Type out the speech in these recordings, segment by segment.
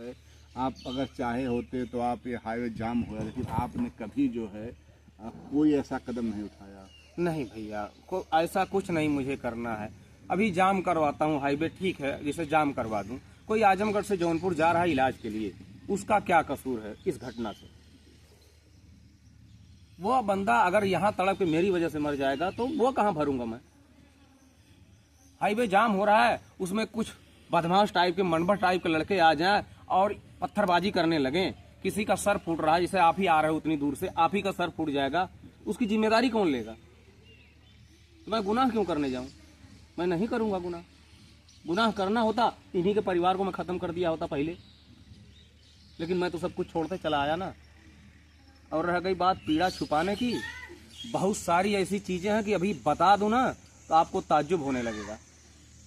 है। आप अगर चाहे होते तो आप ये हाईवे जाम हो, लेकिन आपने कभी जो है कोई ऐसा कदम नहीं उठाया। नहीं भैया, ऐसा कुछ नहीं मुझे करना है। अभी जाम करवाता हूँ हाईवे, ठीक है, जिसे जाम करवा दूं। कोई आजमगढ़ से जौनपुर जा रहा है इलाज के लिए, उसका क्या कसूर है इस घटना से? वो बंदा अगर यहाँ तड़प के मेरी वजह से मर जाएगा तो वो कहाँ भरूंगा मैं? हाईवे जाम हो रहा है, उसमें कुछ बदमाश टाइप के, मनबा टाइप के लड़के आ जाएं और पत्थरबाजी करने लगे। किसी का सर फूट रहा है, जैसे आप ही आ रहे हो उतनी दूर से, आप ही का सर फूट जाएगा, उसकी जिम्मेदारी कौन लेगा? तो मैं गुनाह क्यों करने जाऊं? मैं नहीं करूंगा गुनाह। गुनाह करना होता इन्हीं के परिवार को मैं खत्म कर दिया होता पहले, लेकिन मैं तो सब कुछ छोड़ते चला आया ना। और रह गई बात पीड़ा छुपाने की, बहुत सारी ऐसी चीजें हैं कि अभी बता दूं ना तो आपको ताज्जुब होने लगेगा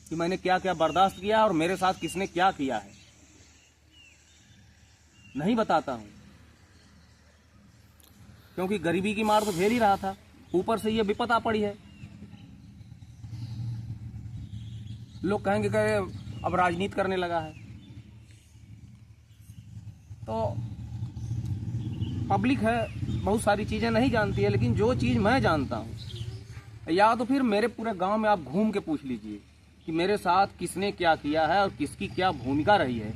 कि मैंने क्या क्या बर्दाश्त किया और मेरे साथ किसने क्या किया है। नहीं बताता हूं क्योंकि गरीबी की मार तो झेल ही रहा था, ऊपर से ये विपत आ पड़ी है। लोग कहेंगे कि अब राजनीति करने लगा है। तो पब्लिक है, बहुत सारी चीजें नहीं जानती है, लेकिन जो चीज मैं जानता हूं, या तो फिर मेरे पूरे गांव में आप घूम के पूछ लीजिए कि मेरे साथ किसने क्या किया है और किसकी क्या भूमिका रही है,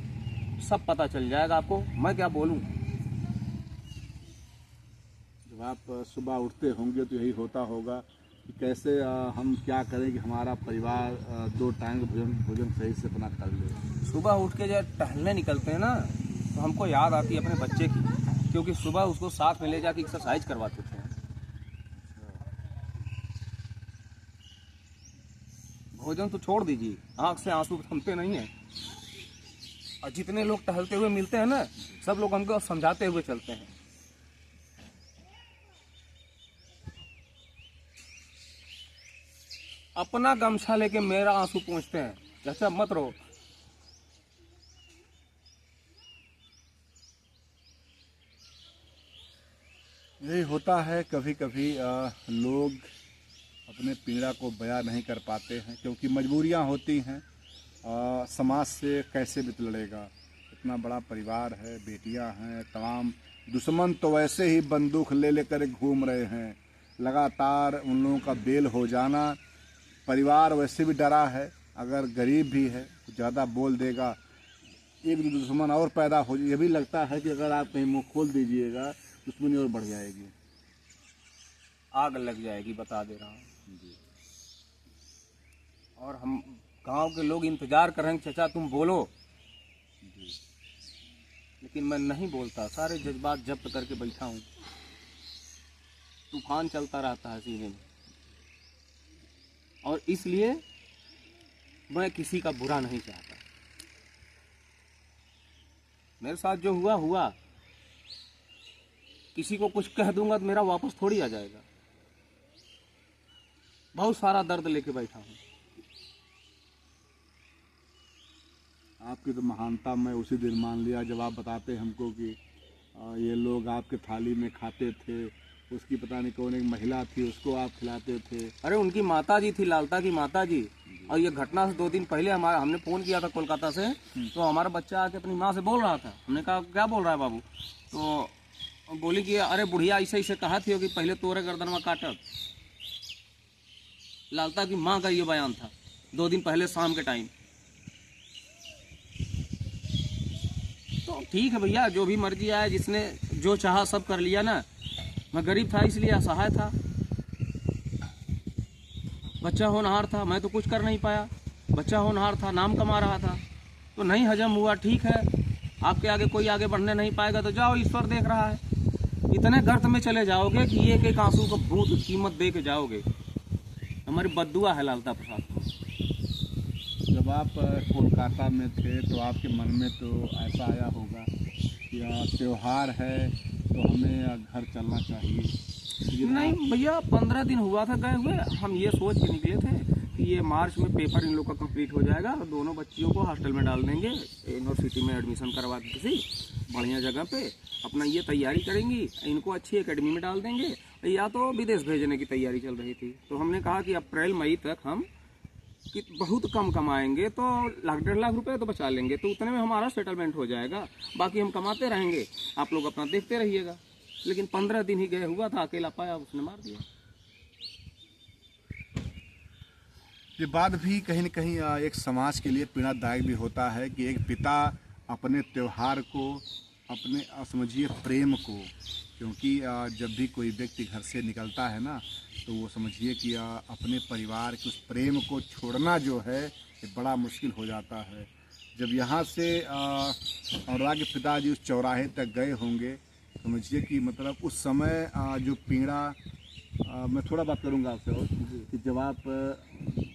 सब पता चल जाएगा आपको। मैं क्या बोलूं? जब आप सुबह उठते होंगे तो यही होता होगा कि कैसे हम क्या करें कि हमारा परिवार 2 टाइम भोजन सही से अपना कर ले। सुबह उठ के जब टहलने निकलते हैं ना तो हमको याद आती है अपने बच्चे की, क्योंकि सुबह उसको साथ में ले जाके एक्सरसाइज करवाते थे। भोजन तो छोड़ दीजिए, आंख से आंसू थमते नहीं है। और जितने लोग टहलते हुए मिलते हैं ना, सब लोग हमको समझाते हुए चलते हैं। अपना गमछा लेके मेरा आंसू पोंछते हैं, चाचा मत रो। यही होता है, कभी कभी लोग अपने पीड़ा को बयां नहीं कर पाते हैं क्योंकि मजबूरियां होती हैं। समाज से कैसे भी लड़ेगा, इतना बड़ा परिवार है, बेटियां हैं, तमाम दुश्मन तो वैसे ही बंदूक ले लेकर घूम रहे हैं। लगातार उन लोगों का बेल हो जाना, परिवार वैसे भी डरा है, अगर गरीब भी है तो ज़्यादा बोल देगा, एक दुश्मन और पैदा हो। ये भी लगता है कि अगर आप कहीं मुँह खोल दीजिएगा दुश्मनी और बढ़ जाएगी, आग लग जाएगी, बता दे रहा हूँ। और हम गांव के लोग इंतजार कर रहे हैं, चाचा तुम बोलो, लेकिन मैं नहीं बोलता। सारे जज्बात जब्त करके बैठा हूँ, तूफान चलता रहता है सीने में। और इसलिए मैं किसी का बुरा नहीं चाहता। मेरे साथ जो हुआ हुआ, किसी को कुछ कह दूंगा तो मेरा वापस थोड़ी आ जाएगा। बहुत सारा दर्द लेके बैठा हूँ। आपकी तो महानता मैं उसी दिन मान लिया जब आप बताते हमको कि ये लोग आपके थाली में खाते थे, उसकी पता नहीं कौन एक महिला थी, उसको आप खिलाते थे। अरे उनकी माता जी थी, लालता की माता जी। और ये घटना से 2 दिन पहले हमने फोन किया था कोलकाता से, तो हमारा बच्चा आके अपनी माँ से बोल रहा था। हमने कहा क्या बोल रहा है बाबू? तो बोली कि अरे बुढ़िया ऐसे ऐसे कहा थी कि पहले तोरे गर्दन में काटब। लालता की माँ का ये बयान था 2 दिन पहले शाम के टाइम। तो ठीक है भैया, जो भी मर्जी आए, जिसने जो चाहा सब कर लिया ना। मैं गरीब था इसलिए असहाय था, बच्चा होनहार था, मैं तो कुछ कर नहीं पाया। बच्चा होनहार था, नाम कमा रहा था, तो नहीं हजम हुआ। ठीक है, आपके आगे कोई आगे बढ़ने नहीं पाएगा तो जाओ, ईश्वर देख रहा है। इतने गर्त में चले जाओगे कि एक एक आंसू का बहुत कीमत दे के जाओगे। हमारी बद्दुआ है लालता प्रसाद को। जब आप कोलकाता में थे तो आपके मन में तो ऐसा आया होगा कि त्योहार है तो हमें घर चलना चाहिए। नहीं भैया, 15 दिन हुआ था गए हुए। हम ये सोच के निकले थे कि ये मार्च में पेपर इन लोग का कंप्लीट हो जाएगा और दोनों बच्चियों को हॉस्टल में डाल देंगे, यूनिवर्सिटी में एडमिशन करवा के किसी बढ़िया जगह पे अपना ये तैयारी करेंगी, इनको अच्छी एकेडमी में डाल देंगे, या तो विदेश भेजने की तैयारी चल रही थी। तो हमने कहा कि अप्रैल मई तक हम कि बहुत कम कमाएंगे तो लाख 1.5 लाख रुपए तो बचा लेंगे, तो उतने में हमारा सेटलमेंट हो जाएगा, बाकी हम कमाते रहेंगे, आप लोग अपना देखते रहिएगा। लेकिन 15 दिन ही गए हुआ था, अकेला पाया, उसने मार दिया। ये बात भी कहीं न कहीं एक समाज के लिए पीड़ादायक भी होता है कि एक पिता अपने त्यौहार को, अपने समझिए प्रेम को, क्योंकि जब भी कोई व्यक्ति घर से निकलता है ना, तो वो समझिए कि अपने परिवार के उस प्रेम को छोड़ना जो है ये बड़ा मुश्किल हो जाता है। जब यहाँ से अनुराग के पिताजी उस चौराहे तक गए होंगे, समझिए कि मतलब उस समय जो पीड़ा, मैं थोड़ा बात करूँगा आपसे और कि जब आप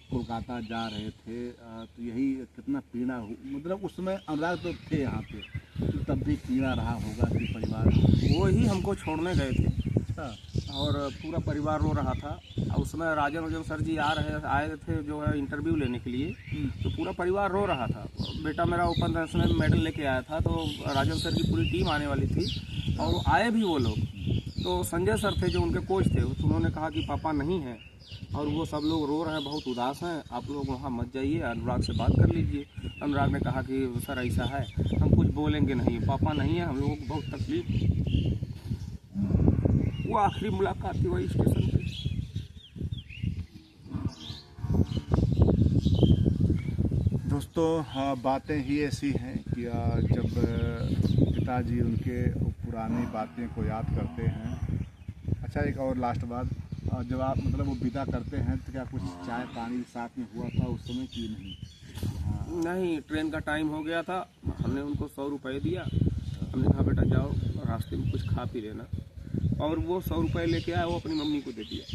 कोलकाता जा रहे थे तो यही कितना पीड़ा हो, मतलब उस समय अनुराग तो थे यहाँ पे, तो तब भी पीड़ा रहा होगा कि परिवार, वो ही हमको छोड़ने गए थे। अच्छा। और पूरा परिवार रो रहा था, और उसमें राजन सर जी आए थे जो है इंटरव्यू लेने के लिए, तो पूरा परिवार रो रहा था। बेटा मेरा ओपन डांस में मेडल लेके आया था, तो राजन सर की पूरी टीम आने वाली थी और आए भी वो लोग। तो संजय सर थे जो उनके कोच थे, तो उन्होंने कहा कि पापा नहीं है और वो सब लोग रो रहे हैं, बहुत उदास हैं, आप लोग वहाँ मत जाइए, अनुराग से बात कर लीजिए। अनुराग ने कहा कि सर ऐसा है, हम कुछ बोलेंगे नहीं, पापा नहीं है, हम लोगों को बहुत तकलीफ। वो आखिरी मुलाकात थी वही स्टेशन पे। दोस्तों बातें ही ऐसी हैं कि जब पिताजी उनके पुरानी बातें को याद करते हैं। अच्छा, एक और लास्ट बात, जब आप मतलब वो विदा करते हैं तो क्या कुछ चाय पानी साथ में हुआ था उस समय कि नहीं? नहीं, ट्रेन का टाइम हो गया था, हमने उनको 100 रुपये दिया, हमने कहा बेटा जाओ रास्ते में कुछ खा पी लेना, और वो 100 रुपये लेके आया, वो अपनी मम्मी को दे दिया।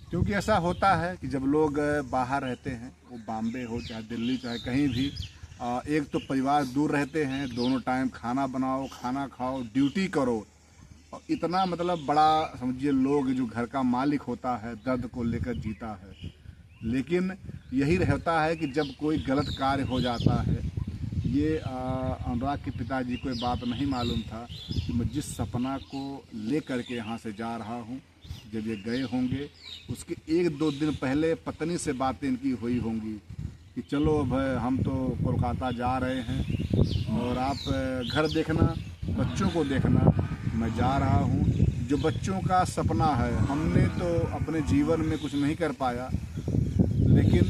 क्योंकि ऐसा होता है कि जब लोग बाहर रहते हैं, वो बॉम्बे हो चाहे दिल्ली चाहे कहीं भी, एक तो परिवार दूर रहते हैं, दोनों टाइम खाना बनाओ, खाना खाओ, ड्यूटी करो, और इतना मतलब बड़ा समझिए लोग जो घर का मालिक होता है दर्द को लेकर जीता है। लेकिन यही रहता है कि जब कोई गलत कार्य हो जाता है, ये अनुराग के पिताजी को ये बात नहीं मालूम था कि मैं जिस सपना को लेकर के यहाँ से जा रहा हूँ, जब ये गए होंगे उसके 1-2 दिन पहले पत्नी से बातें इनकी हुई होंगी कि चलो भाई हम तो कोलकाता जा रहे हैं और आप घर देखना, बच्चों को देखना, मैं जा रहा हूँ। जो बच्चों का सपना है, हमने तो अपने जीवन में कुछ नहीं कर पाया, लेकिन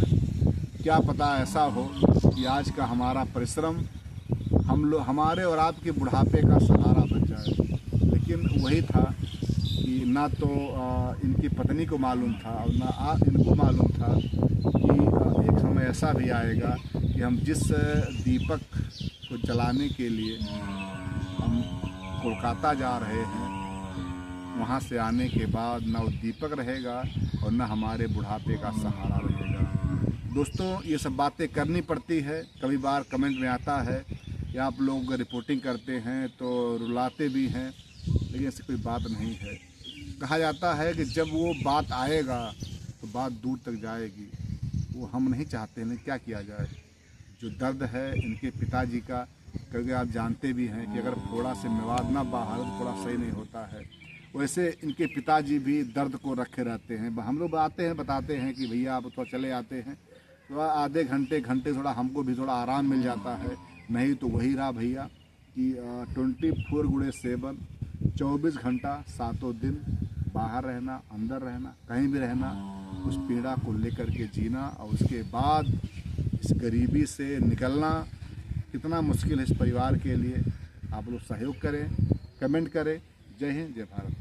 क्या पता ऐसा हो कि आज का हमारा परिश्रम हमारे और आपके बुढ़ापे का सहारा बन जाए। लेकिन वही था कि ना तो इनकी पत्नी को मालूम था और ना इनको मालूम था कि एक समय ऐसा भी आएगा कि हम जिस दीपक को जलाने के लिए हम कोलकाता जा रहे हैं, वहाँ से आने के बाद ना वो दीपक रहेगा और ना हमारे बुढ़ापे का सहारा रहेगा। दोस्तों, ये सब बातें करनी पड़ती है। कभी बार कमेंट में आता है कि आप लोग रिपोर्टिंग करते हैं तो रुलाते भी हैं, लेकिन ऐसी कोई बात नहीं है। कहा जाता है कि जब वो बात आएगा तो बात दूर तक जाएगी, वो हम नहीं चाहते, लेकिन क्या किया जाए। जो दर्द है इनके पिताजी का, क्योंकि आप जानते भी हैं कि अगर थोड़ा से विवाद ना बाहर तो थोड़ा सही नहीं होता है, वैसे इनके पिताजी भी दर्द को रखे रहते हैं। हम लोग आते हैं बताते हैं कि भैया आप तो चले आते हैं, तो आधे घंटे थोड़ा हमको भी थोड़ा आराम मिल जाता है। नहीं तो वही रहा भैया कि 24/7 24 घंटा 7 दिन बाहर रहना, अंदर रहना, कहीं भी रहना, उस पीड़ा को लेकर के जीना, और उसके बाद इस गरीबी से निकलना कितना मुश्किल है इस परिवार के लिए। आप लोग सहयोग करें, कमेंट करें। जय हिंद, जय भारत।